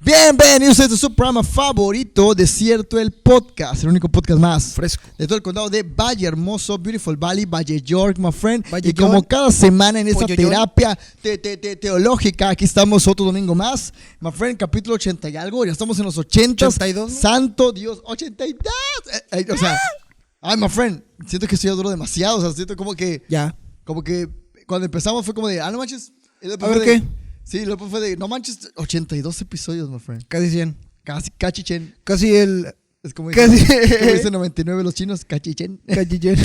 Bienvenidos a este su programa favorito, Desierto el Podcast, el único podcast más fresco de todo el condado de Valle Hermoso, Beautiful Valley, Valle York, my friend. Valle y como York. cada semana en esta Pollo terapia teológica, aquí estamos otro domingo más, my friend, capítulo 80 y algo, ya estamos en los 80. 82, ¿no? Santo Dios, 82. O sea, ay, my friend, siento que estoy duro demasiado, o sea, siento como que cuando empezamos fue como de, no manches. Y después A ver, fue de- ¿qué? Sí, luego fue de, no manches, 82 episodios, my friend. Casi 100. Casi cachichen. Casi el... Es como Casi. como dicen 99 los chinos, cachichen. Cachichen.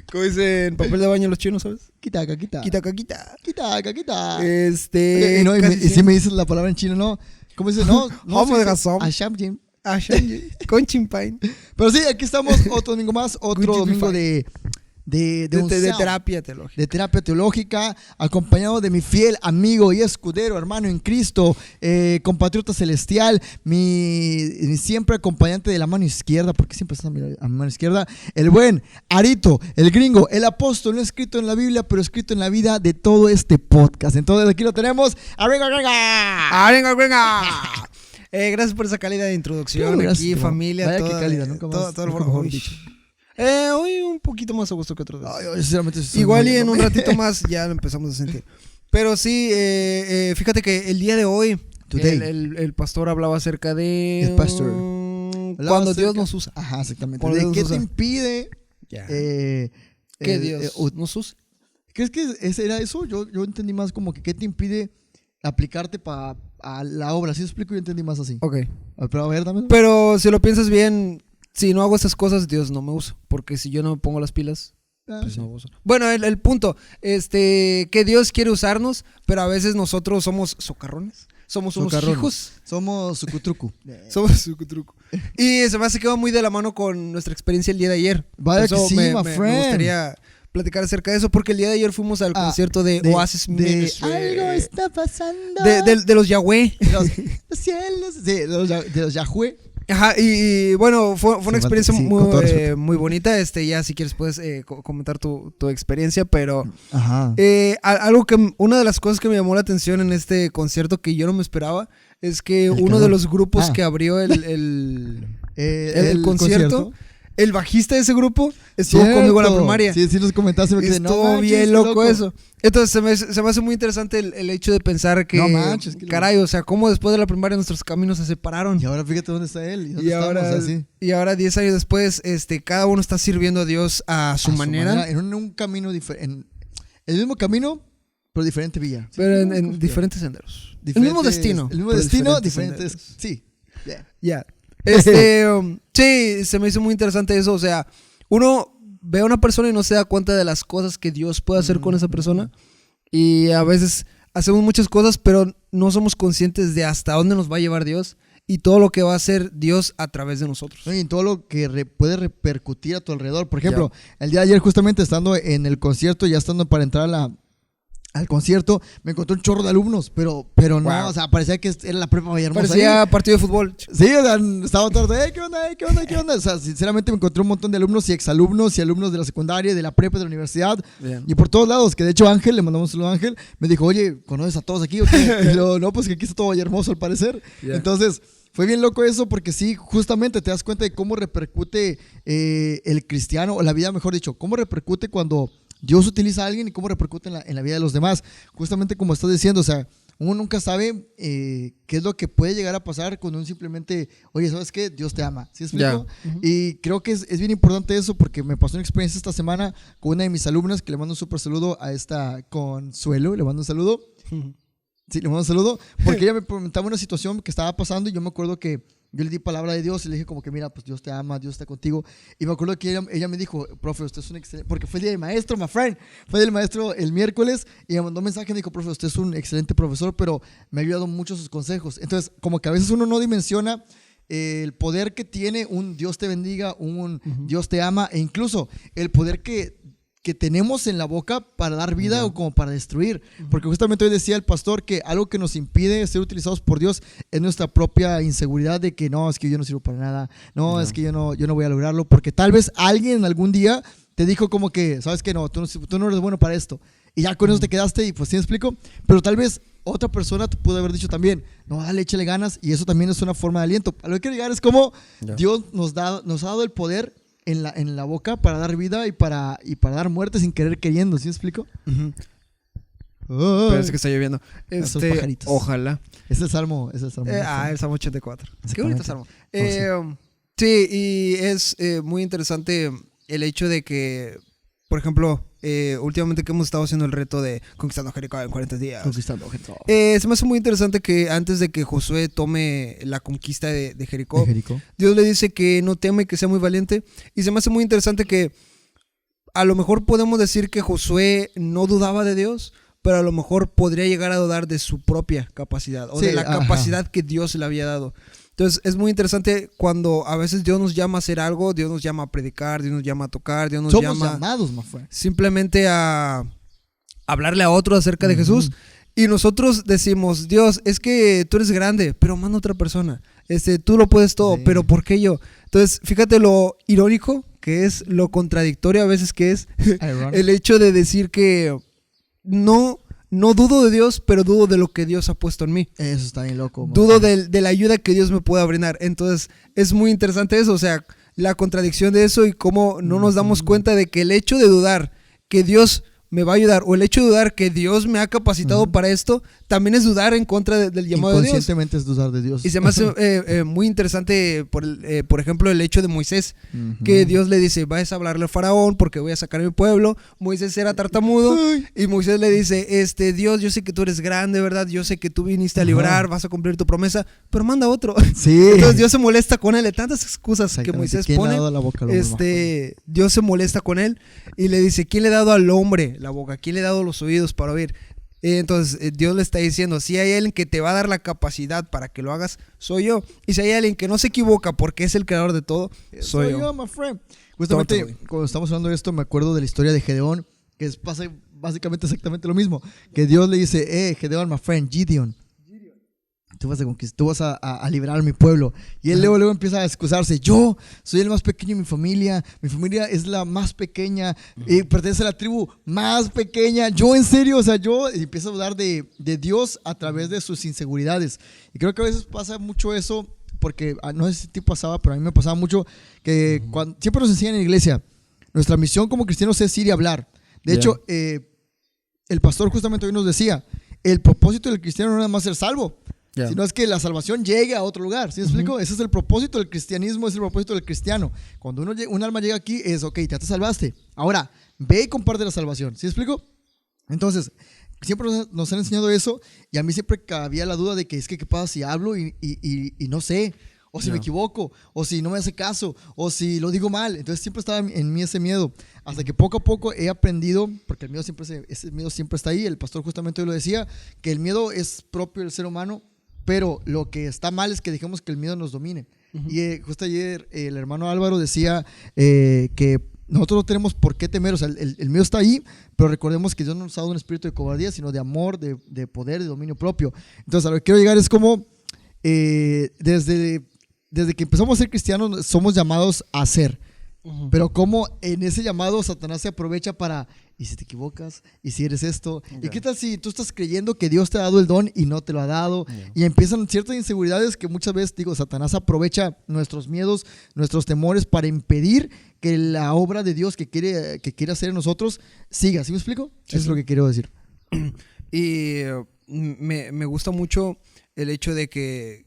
Como dicen papel de baño los chinos, ¿sabes? Quita. Quita. Quita. Este... Y, no, y casi si 100. me dices la palabra en chino, ¿no? ¿Cómo dice? No, Homo se de dice gasón. Ashamjin. Ah, Shanji. Con chimpain. Pero sí, aquí estamos otro domingo más, otro Good domingo Chimpay. de De terapia teológica. de terapia teológica, acompañado de mi fiel amigo y escudero, hermano en Cristo, compatriota celestial, mi siempre acompañante de la mano izquierda, porque siempre está a mi mano izquierda, el buen Arito, el gringo, el apóstol, no escrito en la Biblia, pero escrito en la vida de todo este podcast. Entonces aquí lo tenemos. ¡Arriba! Venga! Gracias por esa cálida introducción. Claro, gracias, aquí, bro. familia. Vaya toda, que cálida, nunca más, todo el nunca foro- mejor Uy. dicho. Hoy un poquito más a gusto que otros días. Ay, sinceramente, soy Igual muy- y en un ratito más ya lo empezamos a sentir. Pero sí, fíjate que el día de hoy Today. el pastor hablaba acerca de El pastor. cuando Dios nos usa. Ajá, exactamente. Cuando ¿De Dios qué nos te usa. impide? Ya. ¿Qué Que Dios nos usa. ¿Crees que ese era eso? Yo entendí más como que qué te impide aplicarte a la obra. ¿Sí explico? Yo entendí más así. Ok. Pero a ver, dámelo. Pero si lo piensas bien, si no hago estas cosas, Dios no me usa. Porque si yo no me pongo las pilas, pues sí. no me usa. Bueno, el punto, que Dios quiere usarnos, pero a veces nosotros somos socarrones. Somos unos Socarrones. hijos. Somos sucutrucu. Somos sucutruco. Y se me hace que va muy de la mano con nuestra experiencia el día de ayer. Vaya Por eso que sí, me my friend. gustaría platicar acerca de eso, porque el día de ayer fuimos al concierto de Oasis Ministry. algo está pasando. De los Yahweh. Los cielos. Sí, de los Yahweh. Ajá, y bueno, fue una experiencia Sí, con todo respeto. muy bonita. Ya si quieres puedes comentar tu experiencia, pero Ajá. una de las cosas que me llamó la atención en este concierto que yo no me esperaba es que El uno de calor. los grupos Ah. que abrió el concierto, el bajista de ese grupo estuvo conmigo en la Cierto. primaria. Sí, nos comentaste. Me quedé, no Estuvo manches, bien qué loco eso. Entonces se me hace muy interesante el hecho de pensar que, No manches, qué loco. caray, o sea, cómo después de la primaria nuestros caminos se separaron. Y ahora fíjate dónde está él. ¿Dónde Y ahora 10 años después, cada uno está sirviendo a Dios a su manera. En un camino diferente. El mismo camino, pero diferente vía. Pero Sí, en diferentes senderos. El diferentes- mismo destino. El mismo pero destino, diferentes diferentes. Sí. Yeah. Ya. Sí, se me hizo muy interesante eso. O sea, uno ve a una persona y no se da cuenta de las cosas que Dios puede hacer con esa persona. Y a veces hacemos muchas cosas, pero no somos conscientes de hasta dónde nos va a llevar Dios y todo lo que va a hacer Dios a través de nosotros. ¿No? Y en todo lo que puede repercutir a tu alrededor. Por ejemplo, el día de ayer, justamente estando en el concierto, ya estando para entrar al concierto, me encontré un chorro de alumnos, pero no, Wow. o sea, parecía que era la prepa Villahermosa. Parecía ahí. partido de fútbol. Sí, o sea, estaba todo, ¿qué onda? O sea, sinceramente me encontré un montón de alumnos y exalumnos y alumnos de la secundaria, de la prepa, de la universidad Bien. y por todos lados. Que de hecho Ángel, le mandamos un saludo a Ángel, me dijo, oye, ¿conoces a todos aquí o qué? Y yo, no, pues que aquí está todo hermoso al parecer. Yeah. Entonces, fue bien loco eso porque sí, justamente te das cuenta de cómo repercute el cristiano, o la vida, mejor dicho, cómo repercute cuando Dios utiliza a alguien y cómo repercute en la vida de los demás. Justamente como estás diciendo, o sea, uno nunca sabe qué es lo que puede llegar a pasar cuando uno simplemente, oye, ¿sabes qué? Dios te ama. ¿Sí explico? Ya. Ujú. Y creo que es bien importante eso porque me pasó una experiencia esta semana con una de mis alumnas que le mando un súper saludo a esta Consuelo, le mando un saludo. Sí, le mando un saludo porque ella me comentaba una situación que estaba pasando y yo me acuerdo que yo le di palabra de Dios y le dije como que mira, pues Dios te ama, Dios está contigo. Y me acuerdo que ella me dijo, profe, usted es un excelente, porque fue el día del maestro, my friend, fue el día del maestro el miércoles y me mandó un mensaje y me dijo, profe, usted es un excelente profesor, pero me ha ayudado mucho sus consejos. Entonces, como que a veces uno no dimensiona el poder que tiene un Dios te bendiga, un Dios te ama e incluso el poder que tenemos en la boca para dar vida o como para destruir. Porque justamente hoy decía el pastor que algo que nos impide ser utilizados por Dios es nuestra propia inseguridad de que no, es que yo no sirvo para nada, no, es que yo no voy a lograrlo, porque tal vez alguien algún día te dijo como que, sabes que no, tú no eres bueno para esto. Y ya con eso te quedaste y pues sí me explico. Pero tal vez otra persona te pudo haber dicho también, no, dale, échale ganas, y eso también es una forma de aliento. A lo que quiero llegar es como Dios nos ha dado el poder en la boca para dar vida y para dar muerte sin querer queriendo, ¿sí me explico? Pero es que está lloviendo. Esos pajaritos. Ojalá. Es el Salmo. El Salmo 84. Qué bonito Salmo. Sí. Sí, y es muy interesante el hecho de que, por ejemplo, últimamente que hemos estado haciendo el reto de Conquistando Jericó en 40 días. Conquistando Jericó. Se me hace muy interesante que antes de que Josué tome la conquista de Jericó, Dios le dice que no teme, que sea muy valiente. Y se me hace muy interesante que a lo mejor podemos decir que Josué no dudaba de Dios, pero a lo mejor podría llegar a dudar de su propia capacidad o de la capacidad que Dios le había dado. Entonces es muy interesante cuando a veces Dios nos llama a hacer algo, Dios nos llama a predicar, Dios nos llama a tocar, Dios nos llama llamados, my friend. Simplemente a hablarle a otros acerca de Jesús. Y nosotros decimos, Dios, es que tú eres grande, pero manda a otra persona. Tú lo puedes todo, pero ¿por qué yo? Entonces, fíjate lo irónico que es, lo contradictorio a veces que es el hecho de decir que no dudo de Dios, pero dudo de lo que Dios ha puesto en mí. Eso está bien loco. Dudo de la ayuda que Dios me pueda brindar. Entonces, es muy interesante eso, o sea, la contradicción de eso y cómo no nos damos cuenta de que el hecho de dudar que Dios me va a ayudar, o el hecho de dudar que Dios me ha capacitado para esto, también es dudar en contra del llamado de Dios. Inconscientemente es dudar de Dios. Y se me hace muy interesante, por ejemplo, el hecho de Moisés, que Dios le dice, vas a hablarle al faraón porque voy a sacar a mi pueblo. Moisés era tartamudo y Moisés le dice, Dios, yo sé que tú eres grande, ¿verdad? Yo sé que tú viniste a librar, vas a cumplir tu promesa, pero manda otro. Sí. Entonces Dios se molesta con él, de tantas excusas que Moisés pone. Dios se molesta con él y le dice, ¿quién le ha dado al hombre la boca? ¿Quién le ha dado los oídos para oír? Entonces Dios le está diciendo, si hay alguien que te va a dar la capacidad para que lo hagas, soy yo. Y si hay alguien que no se equivoca porque es el creador de todo, soy yo. My friend. Justamente cuando estamos hablando de esto me acuerdo de la historia de Gedeón, que pasa básicamente exactamente lo mismo, que Dios le dice, Gedeón, my friend, Gideon, tú vas a liberar a mi pueblo. Y él luego empieza a excusarse, yo soy el más pequeño de mi familia es la más pequeña, pertenece a la tribu más pequeña, yo en serio, o sea, y empieza a hablar de Dios a través de sus inseguridades. Y creo que a veces pasa mucho eso, porque no sé si te pasaba, pero a mí me pasaba mucho, que siempre nos enseñan en la iglesia, nuestra misión como cristianos es ir y hablar. De hecho, el pastor justamente hoy nos decía, el propósito del cristiano no es nada más ser salvo, sino es que la salvación llegue a otro lugar. ¿Sí me explico? Ese es el propósito del cristianismo, es el propósito del cristiano. Cuando un alma llega aquí es, ok, ya te salvaste. Ahora, ve y comparte la salvación. ¿Sí me explico? Entonces, siempre nos han enseñado eso y a mí siempre cabía la duda de que ¿qué pasa si hablo y no sé? O si me equivoco, o si no me hace caso, o si lo digo mal. Entonces siempre estaba en mí ese miedo. Hasta que poco a poco he aprendido, porque ese miedo siempre está ahí. El pastor justamente hoy lo decía, que el miedo es propio del ser humano, pero lo que está mal es que dejemos que el miedo nos domine. Y justo ayer el hermano Álvaro decía que nosotros no tenemos por qué temer, o sea, el miedo está ahí, pero recordemos que Dios no nos ha dado un espíritu de cobardía, sino de amor, de poder, de dominio propio. Entonces, a lo que quiero llegar es como desde que empezamos a ser cristianos somos llamados a ser, pero como en ese llamado Satanás se aprovecha para, ¿y si te equivocas? ¿Y si eres esto? ¿Y qué tal si tú estás creyendo que Dios te ha dado el don y no te lo ha dado? Y empiezan ciertas inseguridades que muchas veces, Satanás aprovecha nuestros miedos, nuestros temores para impedir que la obra de Dios que quiere hacer en nosotros siga. ¿Sí me explico? Eso es lo que quiero decir. Y me gusta mucho el hecho de que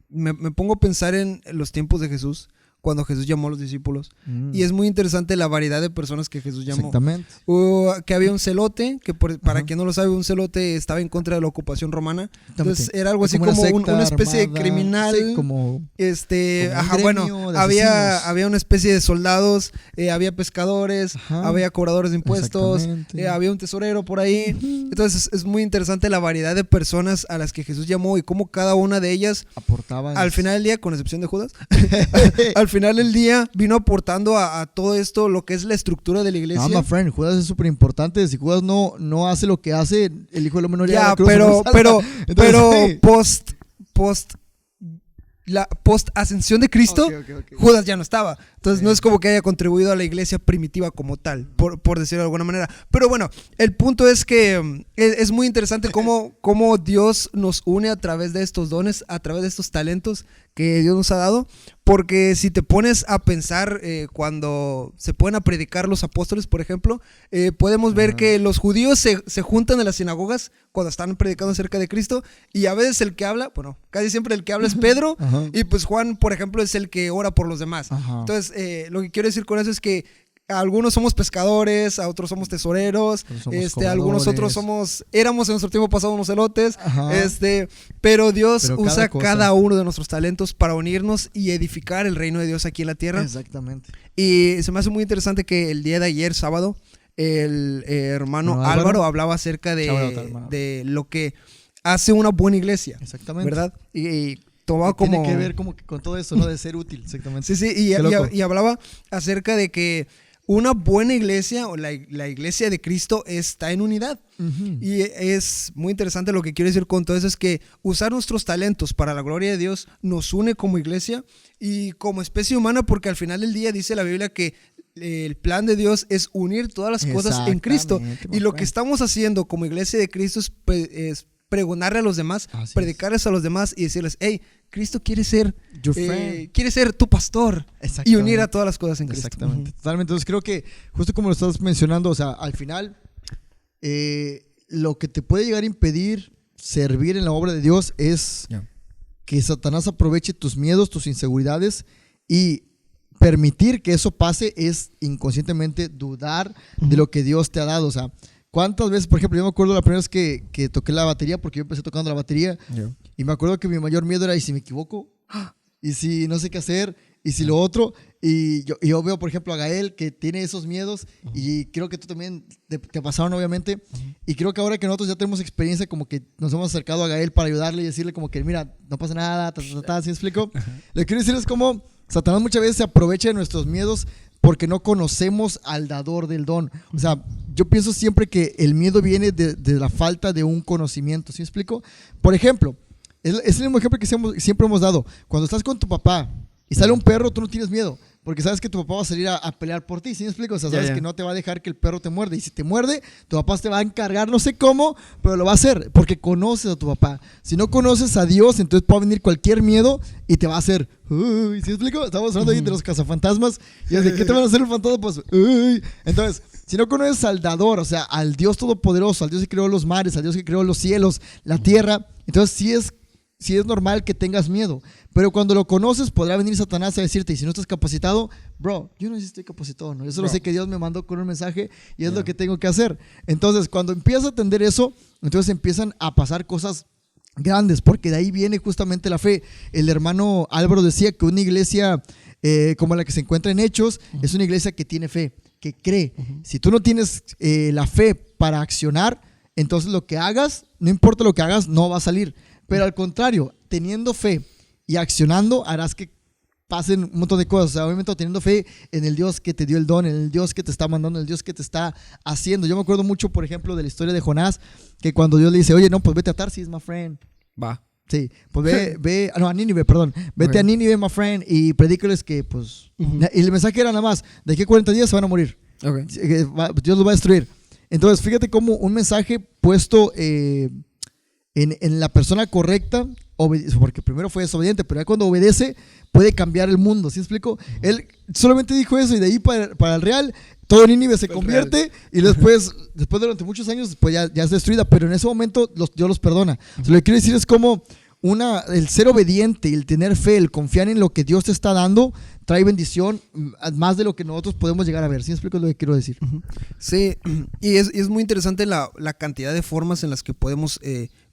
me pongo a pensar en los tiempos de Jesús, cuando Jesús llamó a los discípulos. Y es muy interesante la variedad de personas que Jesús llamó. Exactamente. Que había un celote, que para quien no lo sabe, un celote estaba en contra de la ocupación romana. Entonces era algo así como una especie armada, de criminal. Sí, como había una especie de soldados, había pescadores, había cobradores de impuestos, había un tesorero por ahí. Entonces es muy interesante la variedad de personas a las que Jesús llamó y cómo cada una de ellas aportaban. Al final del día, con excepción de Judas, al final del día vino aportando a todo esto lo que es la estructura de la iglesia. No, my friend, Judas es súper importante. Si Judas no hace lo que hace, el Hijo del Hombre no llega a la cruz. Pero post la post-ascensión de Cristo, Ok. Judas ya no estaba. Entonces no es como que haya contribuido a la iglesia primitiva como tal, por decirlo de alguna manera. Pero bueno, el punto es que es muy interesante cómo Dios nos une a través de estos dones, a través de estos talentos que Dios nos ha dado. Porque si te pones a pensar cuando se ponen a predicar los apóstoles, por ejemplo, podemos ver que los judíos se juntan en las sinagogas cuando están predicando acerca de Cristo, y a veces el que habla, bueno, casi siempre el que habla es Pedro, y pues Juan, por ejemplo, es el que ora por los demás. Entonces, lo que quiero decir con eso es que algunos somos pescadores, a otros somos tesoreros, algunos otros éramos en nuestro tiempo pasado unos elotes, pero Dios usa cada uno de nuestros talentos para unirnos y edificar el reino de Dios aquí en la tierra. Exactamente. Y se me hace muy interesante que el día de ayer, sábado, el hermano Álvaro hablaba acerca de lo que hace una buena iglesia. Exactamente. ¿Verdad? Y tomaba como... Tiene que ver como que con todo eso, ¿no? De ser útil, exactamente. Sí, y hablaba acerca de que una buena iglesia o la iglesia de Cristo está en unidad. Y es muy interesante lo que quiero decir con todo eso, es que usar nuestros talentos para la gloria de Dios nos une como iglesia y como especie humana, porque al final del día dice la Biblia que el plan de Dios es unir todas las cosas en Cristo. Y lo que estamos haciendo como iglesia de Cristo es pregonarle a los demás, predicarles a los demás y decirles, hey, Cristo quiere ser tu pastor y unir a todas las cosas en Cristo. Exactamente, totalmente. Entonces creo que justo como lo estás mencionando, o sea, al final lo que te puede llegar a impedir servir en la obra de Dios es que Satanás aproveche tus miedos, tus inseguridades, y permitir que eso pase es inconscientemente dudar de lo que Dios te ha dado. O sea, ¿cuántas veces, por ejemplo, yo me acuerdo la primera vez que toqué la batería, porque yo empecé tocando la batería, y me acuerdo que mi mayor miedo era, ¿y si me equivoco? ¿Y si no sé qué hacer? ¿Y si lo otro? Y yo veo, por ejemplo, a Gael, que tiene esos miedos, y creo que tú también te pasaron, obviamente, y creo que ahora que nosotros ya tenemos experiencia, como que nos hemos acercado a Gael para ayudarle y decirle como que, mira, no pasa nada, ¿sí me explico? Lo que quiero decir es como Satanás muchas veces se aprovecha de nuestros miedos porque no conocemos al dador del don. O sea, yo pienso siempre que el miedo viene de la falta de un conocimiento. ¿Sí me explico? Por ejemplo, es el mismo ejemplo que siempre hemos dado. Cuando estás con tu papá y sale un perro, tú no tienes miedo, porque sabes que tu papá va a salir a pelear por ti. ¿Sí me explico? O sea, sabes que no te va a dejar que el perro te muerde. Y si te muerde, tu papá te va a encargar, no sé cómo, pero lo va a hacer, porque conoces a tu papá. Si no conoces a Dios, entonces puede venir cualquier miedo y te va a hacer, uy, ¿sí me explico? Estamos hablando ahí de los cazafantasmas, y es de, ¿qué te van a hacer el fantasma? Pues, uy. Entonces, si no conoces al dador, o sea, al Dios todopoderoso, al Dios que creó los mares, al Dios que creó los cielos, la tierra, entonces sí es normal que tengas miedo. Pero cuando lo conoces, podrá venir Satanás a decirte, y si no estás capacitado, bro, yo no estoy capacitado, ¿no? Yo solo sé que Dios me mandó con un mensaje y es lo que tengo que hacer. Entonces, cuando empiezas a entender eso, entonces empiezan a pasar cosas grandes, porque de ahí viene justamente la fe. El hermano Álvaro decía que una iglesia como la que se encuentra en Hechos es una iglesia que tiene fe, que cree. Si tú no tienes la fe para accionar, entonces lo que hagas, no importa lo que hagas, no va a salir. Pero al contrario, teniendo fe y accionando, harás que pasen un montón de cosas. O sea, obviamente teniendo fe en el Dios que te dio el don, en el Dios que te está mandando, en el Dios que te está haciendo. Yo me acuerdo mucho, por ejemplo, de la historia de Jonás, que cuando Dios le dice, oye, no, pues vete a Tarsis, my friend. Va. Sí, pues a Nínive, perdón. Vete a Nínive, my friend, y predícales que, pues... Y el mensaje era nada más, de aquí a 40 días se van a morir. Dios los va a destruir. Entonces, fíjate cómo un mensaje puesto en la persona correcta, porque primero fue desobediente, pero ya cuando obedece puede cambiar el mundo. ¿Sí me explico? Él solamente dijo eso, y de ahí para el real todo Nínive se convierte, y después durante muchos años pues ya es destruida, pero en ese momento Dios los perdona. Lo que quiero decir es como el ser obediente, el tener fe, el confiar en lo que Dios te está dando, trae bendición más de lo que nosotros podemos llegar a ver. ¿Sí me explico lo que quiero decir? Sí, y es muy interesante la cantidad de formas en las que podemos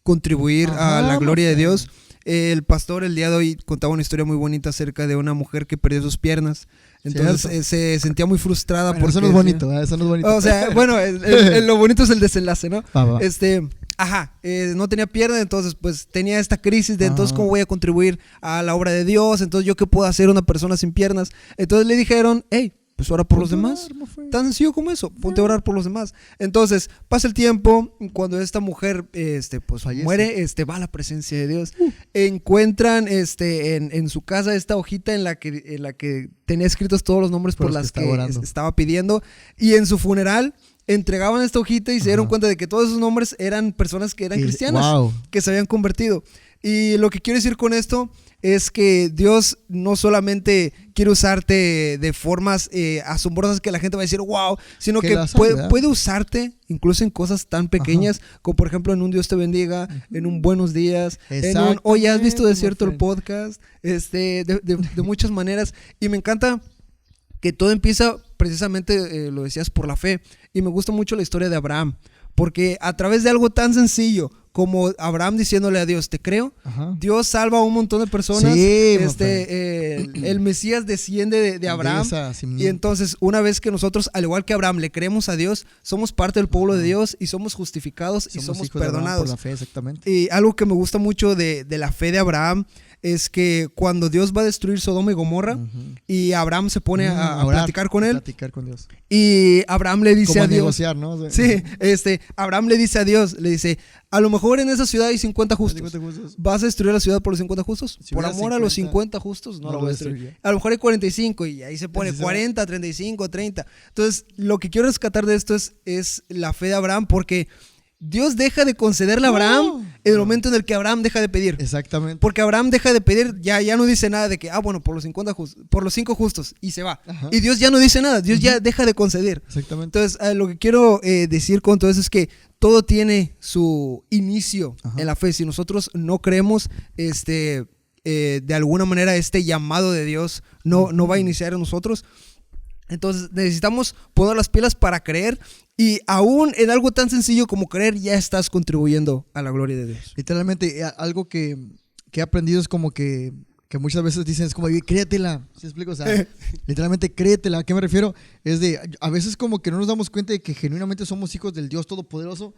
contribuir a la gloria de Dios. El pastor el día de hoy contaba una historia muy bonita acerca de una mujer que perdió sus piernas. Entonces se sentía muy frustrada. Bueno, eso no es bonito, eso no es bonito. O sea, bueno, lo bonito es el desenlace, ¿no? No tenía piernas, entonces pues tenía esta crisis de entonces cómo voy a contribuir a la obra de Dios, entonces yo qué puedo hacer una persona sin piernas. Entonces le dijeron, hey, pues ora por los demás. Tan sencillo como eso, ponte a orar por los demás. Entonces, pasa el tiempo, cuando esta mujer pues fallece, muere, va a la presencia de Dios. Encuentran en su casa esta hojita en la que tenía escritos todos los nombres por las que estaba pidiendo. Y en su funeral entregaban esta hojita y se dieron cuenta de que todos esos nombres eran personas que eran cristianas, que se habían convertido. Y lo que quiero decir con esto es que Dios no solamente quiere usarte de formas asombrosas que la gente va a decir wow, sino que puede usarte incluso en cosas tan pequeñas como por ejemplo en un Dios te bendiga, en un buenos días, en un oye, ¿has visto de cierto el podcast? De muchas maneras. Y me encanta que todo empieza precisamente, lo decías, por la fe. Y me gusta mucho la historia de Abraham, porque a través de algo tan sencillo como Abraham diciéndole a Dios, te creo, Dios salva a un montón de personas. Sí, el Mesías desciende de Abraham. Y entonces, una vez que nosotros, al igual que Abraham, le creemos a Dios, somos parte del pueblo de Dios y somos justificados y somos perdonados. Por la fe, exactamente. Y algo que me gusta mucho de la fe de Abraham es que cuando Dios va a destruir Sodoma y Gomorra y Abraham se pone a platicar con él, con Dios. Y Abraham le dice a Dios, negociar, ¿no? O sea, sí, Abraham le dice a Dios, le dice, a lo mejor en esa ciudad hay 50 justos. ¿Vas a destruir la ciudad por los 50 justos? Si por amor 50, a los 50 justos no lo voy a destruir. A lo mejor hay 45 y ahí se pone 40, 35, 30. Entonces, lo que quiero rescatar de esto es la fe de Abraham, porque Dios deja de concederle a Abraham en el momento en el que Abraham deja de pedir. Exactamente. Porque Abraham deja de pedir, ya no dice nada de que, bueno, por los 50 justos, por los 5 justos, y se va. Y Dios ya no dice nada, Dios ya deja de conceder. Exactamente. Entonces, lo que quiero decir con todo eso es que todo tiene su inicio en la fe. Si nosotros no creemos, de alguna manera este llamado de Dios no va a iniciar en nosotros. Entonces necesitamos poner las pilas para creer, y aún en algo tan sencillo como creer ya estás contribuyendo a la gloria de Dios. Literalmente, algo que he aprendido es como que muchas veces dicen, es como, créetela, ¿sí explico? O sea, literalmente créetela. ¿A qué me refiero? Es de, a veces como que no nos damos cuenta de que genuinamente somos hijos del Dios Todopoderoso.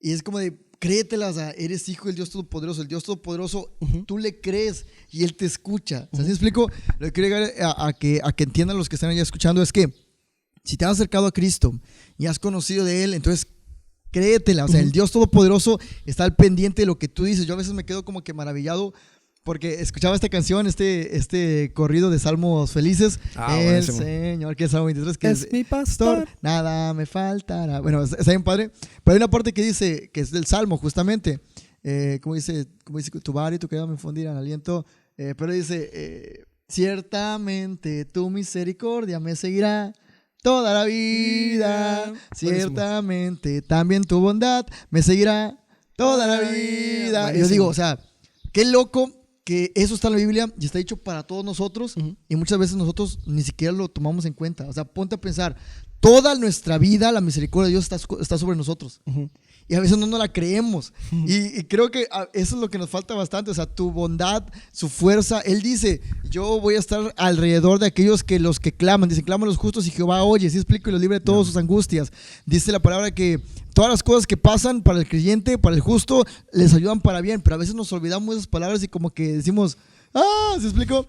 Y es como de, créetela, o sea, eres hijo del Dios Todopoderoso. El Dios Todopoderoso, tú le crees y Él te escucha. O sea, ¿sí explico? Lo que quiero llegar a que entiendan los que están allá escuchando es que si te has acercado a Cristo y has conocido de Él, entonces créetela. O sea, el Dios Todopoderoso está al pendiente de lo que tú dices. Yo a veces me quedo como que maravillado porque escuchaba esta canción, este corrido de Salmos Felices. El Señor, que es Salmo 23, que es mi pastor, nada me faltará. Bueno, está bien padre. Pero hay una parte que dice, que es del Salmo justamente, como dice, tu vara y tu queda me fundirán aliento. Pero dice, ciertamente tu misericordia me seguirá toda la vida. Ciertamente también tu bondad me seguirá toda la vida. Buenísimo. Yo digo, o sea, qué loco que eso está en la Biblia y está dicho para todos nosotros, y muchas veces nosotros ni siquiera lo tomamos en cuenta. O sea, ponte a pensar, toda nuestra vida la misericordia de Dios está sobre nosotros. Y a veces no nos la creemos. Y creo que eso es lo que nos falta bastante. O sea, tu bondad, su fuerza. Él dice, yo voy a estar alrededor de aquellos que los que claman. Dicen, claman los justos y Jehová oye. ¿Sí explico? Y los libre de todas sus angustias. Dice la palabra que todas las cosas que pasan para el creyente, para el justo, les ayudan para bien. Pero a veces nos olvidamos de esas palabras y como que decimos, ¿se explicó?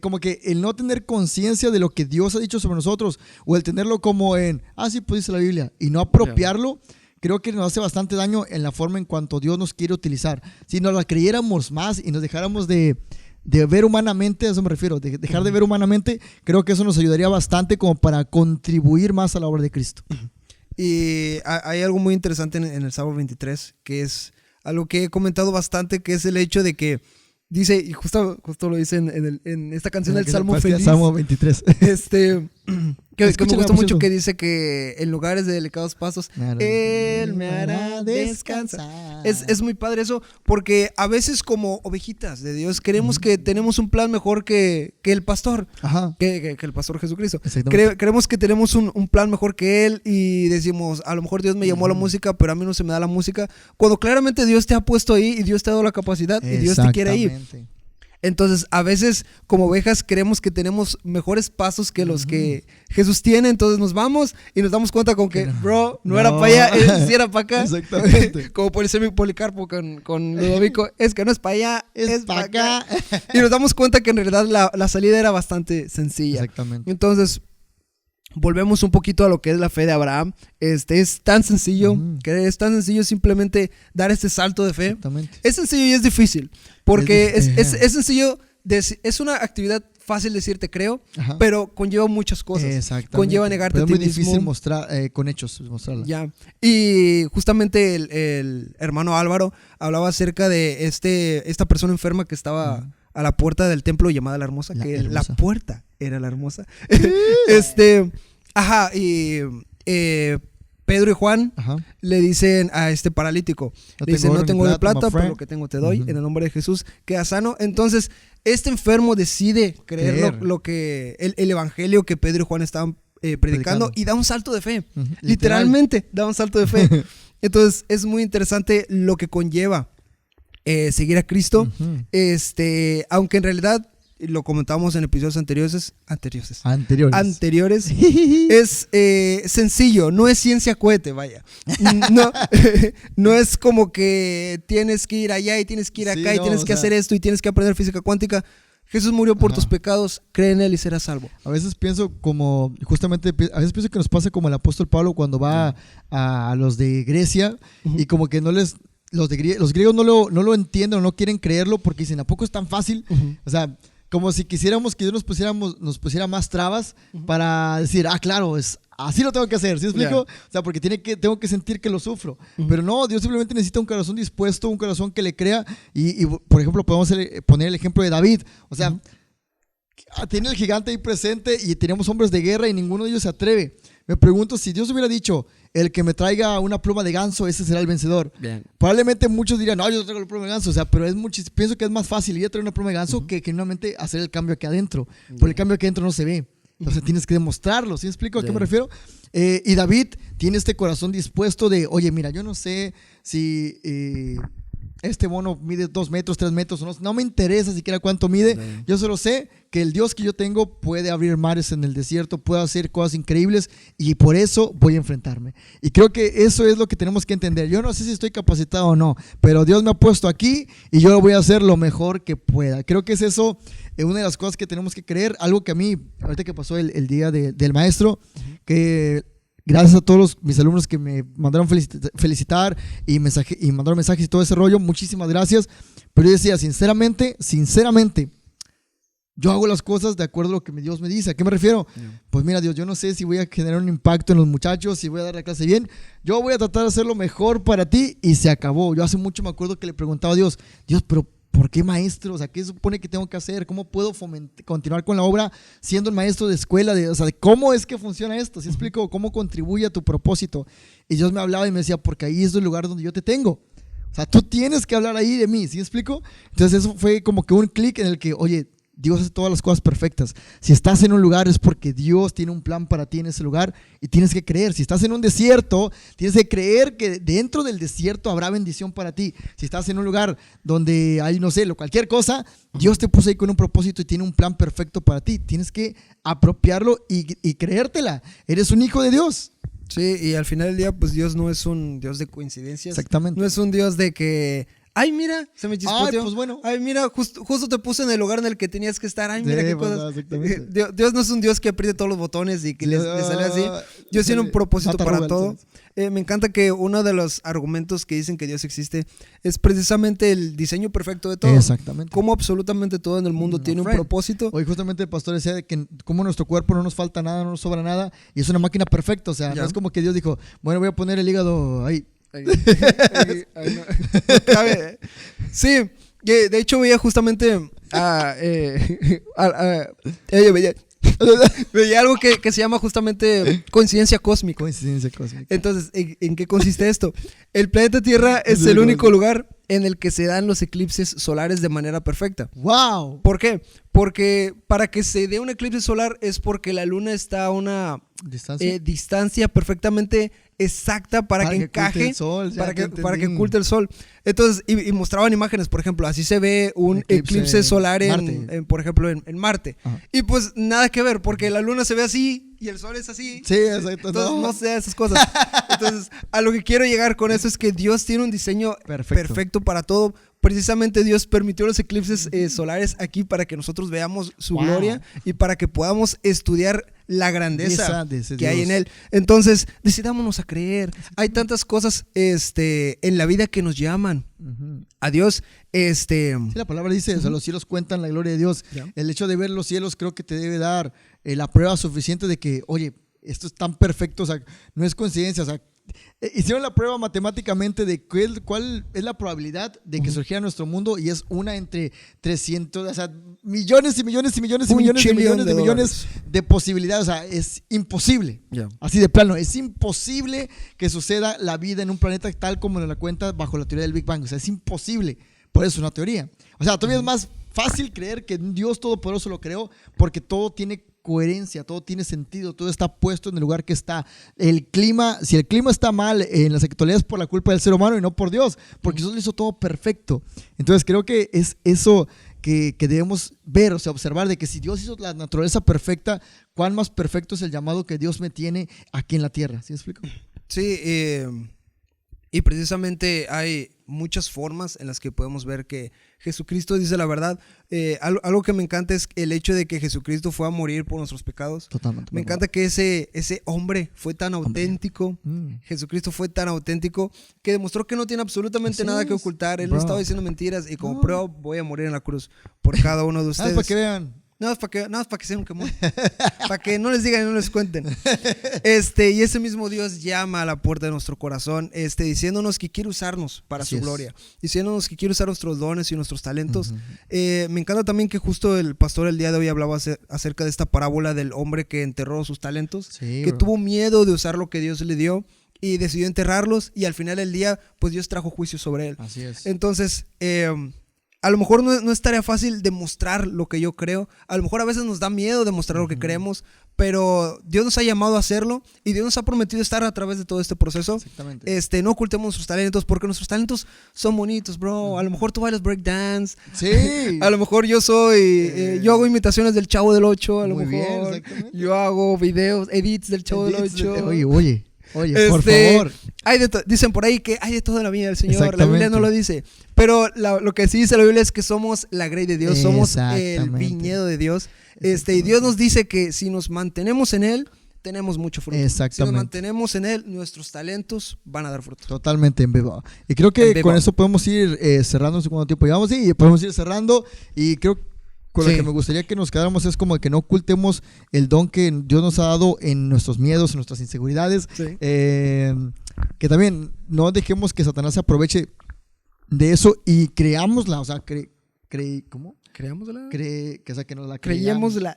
Como que el no tener conciencia de lo que Dios ha dicho sobre nosotros, o el tenerlo como en, sí, pues dice la Biblia, y no apropiarlo, creo que nos hace bastante daño en la forma en cuanto Dios nos quiere utilizar. Si nos la creyéramos más y nos dejáramos de ver humanamente, a eso me refiero, de dejar de ver humanamente, creo que eso nos ayudaría bastante como para contribuir más a la obra de Cristo. Y hay algo muy interesante en el Salmo 23, que es algo que he comentado bastante, que es el hecho de que dice, y justo lo dice en esta canción del Salmo Feliz. Salmo 23. Que me gusta mucho, que dice que en lugares de delicados pasos Él me hará descansar. Es muy padre eso, porque a veces como ovejitas de Dios creemos que tenemos un plan mejor que el pastor, que el pastor Jesucristo. Creemos que tenemos un plan mejor que Él, y decimos, a lo mejor Dios me llamó a la música, pero a mí no se me da la música, cuando claramente Dios te ha puesto ahí y Dios te ha dado la capacidad y Dios te quiere ahí. Entonces, a veces como ovejas creemos que tenemos mejores pasos que los que Jesús tiene, entonces nos vamos y nos damos cuenta con que, no era para allá, sí era para acá. Exactamente. Como por ese Policarpo con Ludovico, es que no es para allá, es para acá. Y nos damos cuenta que en realidad la salida era bastante sencilla. Exactamente. Entonces, volvemos un poquito a lo que es la fe de Abraham. Es tan sencillo, es tan sencillo simplemente dar este salto de fe. Exactamente. Es sencillo y es difícil, porque es sencillo, es una actividad fácil decirte creo, Ajá. pero conlleva muchas cosas. Exactamente. Conlleva negarte pero a ti es muy difícil mismo. mostrar con hechos, mostrarla. Ya. Y justamente el hermano Álvaro hablaba acerca de esta persona enferma que estaba a la puerta del templo llamada La Hermosa, La que Hermosa. la puerta era La Hermosa. Ajá, y Pedro y Juan Ajá. le dicen a este paralítico, le dicen, no tengo de plata, pero lo que tengo te doy, en el nombre de Jesús, queda sano. Entonces, este enfermo decide creer lo que el evangelio que Pedro y Juan estaban predicando y da un salto de fe. Literalmente da un salto de fe. Entonces, es muy interesante lo que conlleva seguir a Cristo. Aunque en realidad, lo comentábamos en episodios anteriores. Es sencillo, no es ciencia cohete, vaya. No es como que tienes que ir allá y tienes que ir acá y tienes que hacer esto y tienes que aprender física cuántica. Jesús murió por tus pecados, cree en Él y serás salvo. A veces pienso a veces pienso que nos pasa como el apóstol Pablo cuando va a los de Grecia y como que los griegos no lo entienden o no quieren creerlo porque dicen, ¿a poco es tan fácil? O sea, como si quisiéramos que Dios nos pusiera más trabas para decir, claro, así lo tengo que hacer, ¿sí me explico? O sea, porque tengo que sentir que lo sufro. Pero no, Dios simplemente necesita un corazón dispuesto, un corazón que le crea. Y por ejemplo, podemos poner el ejemplo de David. O sea, tiene el gigante ahí presente y tenemos hombres de guerra y ninguno de ellos se atreve. Me pregunto si Dios hubiera dicho, el que me traiga una pluma de ganso, ese será el vencedor. Bien. Probablemente muchos dirían, no, yo no traigo la pluma de ganso. O sea, pero pienso que es más fácil ir a traer una pluma de ganso que genuinamente hacer el cambio aquí adentro. Porque el cambio aquí adentro no se ve. Entonces tienes que demostrarlo. ¿Sí me explico a qué me refiero? Y David tiene este corazón dispuesto de, oye, mira, yo no sé si este mono mide 2 metros, 3 metros, no me interesa siquiera cuánto mide. Yo solo sé que el Dios que yo tengo puede abrir mares en el desierto, puede hacer cosas increíbles y por eso voy a enfrentarme. Y creo que eso es lo que tenemos que entender. Yo no sé si estoy capacitado o no, pero Dios me ha puesto aquí y yo voy a hacer lo mejor que pueda. Creo que es eso, una de las cosas que tenemos que creer. Algo que a mí, ahorita que pasó el día del maestro, que gracias a todos mis alumnos que me mandaron felicitar y mandaron mensajes y todo ese rollo, muchísimas gracias. Pero yo decía, sinceramente, yo hago las cosas de acuerdo a lo que Dios me dice. ¿A qué me refiero? Pues mira, Dios, yo no sé si voy a generar un impacto en los muchachos, si voy a dar la clase bien. Yo voy a tratar de hacer lo mejor para ti y se acabó. Yo hace mucho me acuerdo que le preguntaba a Dios, pero ¿por qué maestro? O sea, ¿qué supone que tengo que hacer? ¿Cómo puedo continuar con la obra siendo el maestro de escuela? O sea, ¿cómo es que funciona esto? ¿Sí explico? ¿Cómo contribuye a tu propósito? Y Dios me hablaba y me decía, porque ahí es el lugar donde yo te tengo. O sea, tú tienes que hablar ahí de mí, ¿sí explico? Entonces eso fue como que un clic en el que, oye, Dios hace todas las cosas perfectas. Si estás en un lugar es porque Dios tiene un plan para ti en ese lugar y tienes que creer. Si estás en un desierto, tienes que creer que dentro del desierto habrá bendición para ti. Si estás en un lugar donde hay, no sé, cualquier cosa, Dios te puso ahí con un propósito y tiene un plan perfecto para ti. Tienes que apropiarlo y creértela. Eres un hijo de Dios. Sí, y al final del día, pues Dios no es un Dios de coincidencias. Exactamente. No es un Dios de que, ay, mira, se me chispoteó. Ay, pues bueno. Ay, mira, justo te puse en el lugar en el que tenías que estar. Ay, mira, sí, qué pues, cosas. No, Dios no es un Dios que apriete todos los botones y que le sale así. Dios tiene un propósito para todo. Me encanta que uno de los argumentos que dicen que Dios existe es precisamente el diseño perfecto de todo. Exactamente. Como absolutamente todo en el mundo tiene un propósito. Hoy justamente el pastor decía que como nuestro cuerpo no nos falta nada, no nos sobra nada y es una máquina perfecta. O sea, no es como que Dios dijo, bueno, voy a poner el hígado ahí. No cabe. Sí, de hecho veía justamente veía algo que se llama justamente coincidencia cósmica. Coincidencia cósmica. Entonces, ¿en qué consiste esto? El planeta Tierra es el único lugar en el que se dan los eclipses solares de manera perfecta. ¡Wow! ¿Por qué? Porque para que se dé un eclipse solar es porque la luna está a una distancia perfectamente exacta para que encaje, para que oculte el sol. Entonces, y mostraban imágenes, por ejemplo, así se ve un eclipse solar por ejemplo, en Marte. Ajá. Y pues nada que ver, porque la luna se ve así y el sol es así. Sí, exacto. Entonces no sé esas cosas. Entonces, a lo que quiero llegar con eso es que Dios tiene un diseño perfecto para todo, precisamente Dios permitió los eclipses solares aquí para que nosotros veamos su gloria y para que podamos estudiar la grandeza que hay en él. Entonces, decidámonos a creer. Hay tantas cosas en la vida que nos llaman a Dios. Sí, la palabra dice, o sea, los cielos cuentan la gloria de Dios. El hecho de ver los cielos creo que te debe dar la prueba suficiente de que, oye, esto es tan perfecto, o sea, no es coincidencia, o sea, hicieron la prueba matemáticamente de cuál es la probabilidad de que surgiera nuestro mundo y es una entre 300, o sea, millones y millones y millones y millones y millones de millones de posibilidades, o sea, es imposible, así de plano, es imposible que suceda la vida en un planeta tal como nos la cuenta bajo la teoría del Big Bang, o sea, es imposible, por eso es una teoría, o sea, todavía es más fácil creer que Dios Todopoderoso lo creó porque todo tiene coherencia, todo tiene sentido, todo está puesto en el lugar que está. El clima, si el clima está mal en las actualidades es por la culpa del ser humano y no por Dios, porque Dios lo hizo todo perfecto. Entonces creo que es eso que debemos ver, o sea, observar de que si Dios hizo la naturaleza perfecta, ¿cuán más perfecto es el llamado que Dios me tiene aquí en la tierra? ¿Sí me explico? Sí, y precisamente hay muchas formas en las que podemos ver que Jesucristo dice la verdad. Algo que me encanta es el hecho de que Jesucristo fue a morir por nuestros pecados. Totalmente. Me encanta que ese hombre fue tan auténtico. Jesucristo fue tan auténtico que demostró que no tiene absolutamente nada que ocultar. Él no estaba diciendo mentiras y como prueba voy a morir en la cruz por cada uno de ustedes. Para que vean. Nada más para que sean que mueran. Para que no les digan y no les cuenten. Y ese mismo Dios llama a la puerta de nuestro corazón, diciéndonos que quiere usarnos para su gloria, diciéndonos que quiere usar nuestros dones y nuestros talentos. Me encanta también que justo el pastor el día de hoy hablaba acerca de esta parábola del hombre que enterró sus talentos, que tuvo miedo de usar lo que Dios le dio y decidió enterrarlos, y al final del día, pues Dios trajo juicio sobre él. Así es. Entonces, a lo mejor no es tarea fácil demostrar lo que yo creo. A lo mejor a veces nos da miedo demostrar lo que creemos, pero Dios nos ha llamado a hacerlo y Dios nos ha prometido estar a través de todo este proceso. Exactamente. No ocultemos nuestros talentos porque nuestros talentos son bonitos, bro. A lo mejor tú bailas breakdance. Sí. A lo mejor yo hago imitaciones del Chavo del 8. A lo mejor yo hago videos, edits del Chavo del 8. Oye, por favor. Dicen por ahí que hay de todo en la vida del Señor. La Biblia no lo dice. Pero lo que sí dice la Biblia es que somos la grey de Dios. Somos el viñedo de Dios. Y Dios nos dice que si nos mantenemos en Él, tenemos mucho fruto. Exactamente. Si nos mantenemos en Él, nuestros talentos van a dar fruto. Totalmente en vivo. Y creo que con eso podemos ir cerrando. No sé cuánto tiempo llevamos. Sí, podemos ir cerrando. Y creo que con lo que me gustaría que nos quedáramos es como que no ocultemos el don que Dios nos ha dado en nuestros miedos, en nuestras inseguridades. Que también no dejemos que Satanás se aproveche de eso y creámosla. O sea, ¿cómo? ¿Creámosla? Que nos la creyémosla.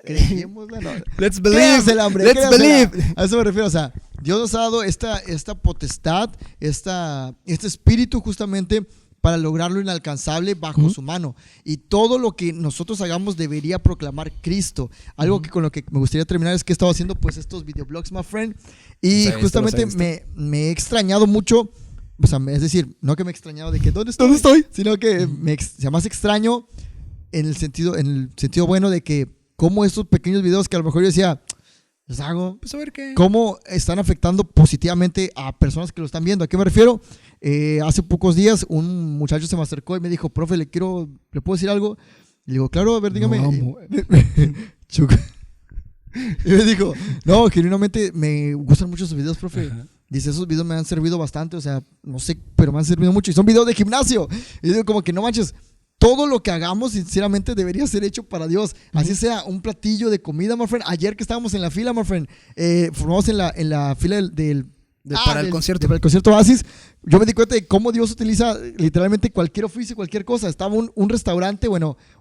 No. Let's believe. Let's believe. A eso me refiero. O sea, Dios nos ha dado esta potestad, este espíritu justamente para lograr lo inalcanzable bajo su mano. Y todo lo que nosotros hagamos debería proclamar Cristo. Algo que con lo que me gustaría terminar es que he estado haciendo pues estos videoblogs, my friend. Y justamente me he extrañado mucho. O sea, es decir, no que me he extrañado de que ¿dónde estoy? Sino que más extraño en el sentido bueno de que como estos pequeños videos que a lo mejor yo decía, los hago, pues a ver qué. Cómo están afectando positivamente a personas que lo están viendo. ¿A qué me refiero? Hace pocos días un muchacho se me acercó y me dijo, profe, ¿le puedo decir algo? Y le digo, claro, a ver, dígame. Y me dijo, no, genuinamente me gustan mucho sus videos, profe. Dice, esos videos me han servido bastante, o sea, no sé, pero me han servido mucho. Y son videos de gimnasio. Y digo, como que no manches, todo lo que hagamos, sinceramente, debería ser hecho para Dios. Así sea un platillo de comida, my friend. Ayer que estábamos en la fila, my friend, formamos en la fila para el concierto. Para el concierto Oasis, yo me di cuenta de cómo Dios utiliza literalmente cualquier oficio, cualquier cosa. Estaba un restaurante,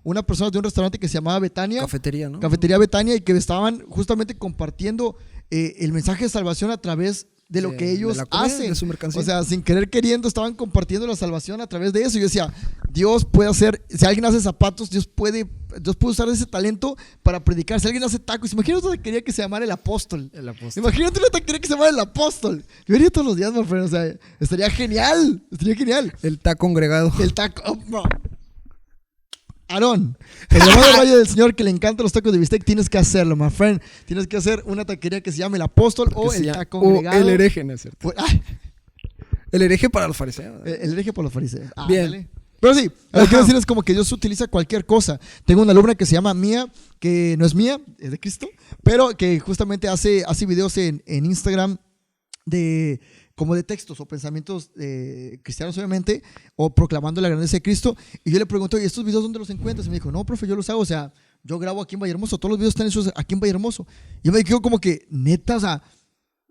una persona de un restaurante que se llamaba Betania. Cafetería, ¿no? Cafetería Betania, y que estaban justamente compartiendo el mensaje de salvación a través de lo que ellos hacen. De su mercancía. O sea, sin querer queriendo, estaban compartiendo la salvación a través de eso. Y yo decía, Dios puede hacer, si alguien hace zapatos, Dios puede usar ese talento para predicar. Si alguien hace tacos, imagínate una taquería que se llamara El Apóstol. Imagínate una taquería que se llamara El Apóstol. Yo iría todos los días, my friend. O sea, estaría genial. El taco congregado. El taco. Aarón, el llamado rayo del Señor que le encantan los tacos de bistec, tienes que hacerlo, my friend. Tienes que hacer una taquería que se llame El Apóstol o El Taco Congregado. O El Hereje, ¿no es cierto? El hereje para los fariseos. El hereje para los fariseos. Bien. Pero sí, lo que quiero decir es como que Dios utiliza cualquier cosa. Tengo una alumna que se llama Mía, que no es mía, es de Cristo, pero que justamente hace videos en Instagram como de textos o pensamientos cristianos, obviamente, o proclamando la grandeza de Cristo. Y yo le pregunto, ¿y estos videos dónde los encuentras? Y me dijo, no, profe, yo los hago, o sea, yo grabo aquí en Vallehermoso, todos los videos están hechos aquí en Vallehermoso. Y yo me quedo como que, neta, o sea,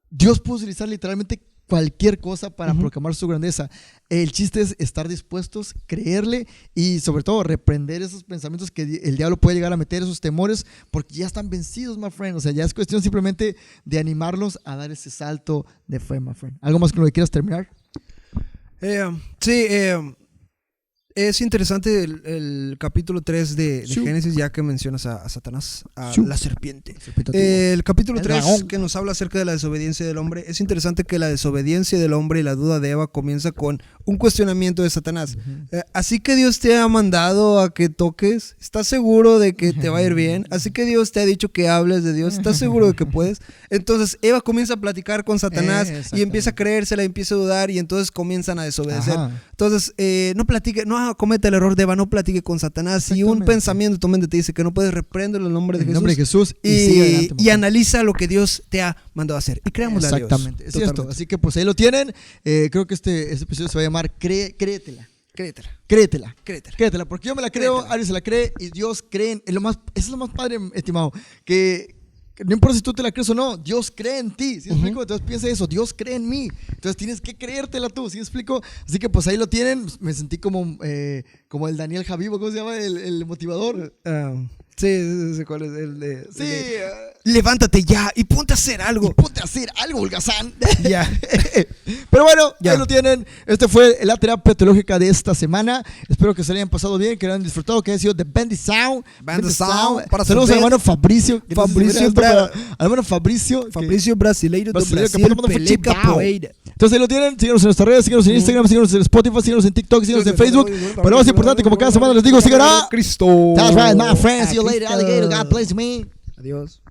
Dios puede utilizar literalmente cualquier cosa para proclamar su grandeza. El chiste es estar dispuestos, creerle y sobre todo reprender esos pensamientos que el diablo puede llegar a meter, esos temores, porque ya están vencidos, my friend. O sea, ya es cuestión simplemente de animarlos a dar ese salto de fe, my friend. ¿Algo más que lo que quieras terminar? Sí, es interesante el capítulo 3 de Génesis, ya que mencionas a Satanás, a la serpiente. El capítulo 3 que nos habla acerca de la desobediencia del hombre. Es interesante que la desobediencia del hombre y la duda de Eva comienza con un cuestionamiento de Satanás. Así que Dios te ha mandado a que toques, ¿estás seguro de que te va a ir bien? Así que Dios te ha dicho que hables de Dios, ¿estás seguro de que puedes? Entonces Eva comienza a platicar con Satanás y empieza a creérsela, empieza a dudar y entonces comienzan a desobedecer. Entonces no cometa el error de Eva, no platique con Satanás. Si un pensamiento de tu mente te dice que no puedes, repréndelo en el nombre de Jesús, y analiza lo que Dios te ha mandado a hacer y creámosle a Dios. Exactamente, es cierto. Así que pues ahí lo tienen. Creo que este episodio se va a llamar Créetela. Créetela, porque yo me la creo, Ari se la cree y Dios cree en lo más, eso es lo más padre, estimado, que no importa si tú te la crees o no, Dios cree en ti, ¿sí me explico? Entonces piensa eso, Dios cree en mí, entonces tienes que creértela tú, ¿sí me explico? Así que pues ahí lo tienen, me sentí como el Daniel Javivo, ¿cómo se llama? El motivador. Sí, ¿cuál es? El de... Sí. Levántate ya y ponte a hacer algo. Holgazán. Ya. Pero bueno, ahí lo tienen. Este fue la terapia teológica de esta semana. Espero que se le hayan pasado bien, que lo hayan disfrutado, que haya sido de Bendy Sound. Saludos al hermano Fabricio. Hermano Fabricio brasileiro do Brasil, Pelé Capoeira. Entonces ahí lo tienen. Síganos en nuestras redes, síganos en Instagram, síganos en Spotify, síganos en TikTok, síganos en Facebook. Pero lo más importante, como cada semana les digo, sigan a Cristo. That's right, my friends. See you later, alligator. God bless me. Adiós.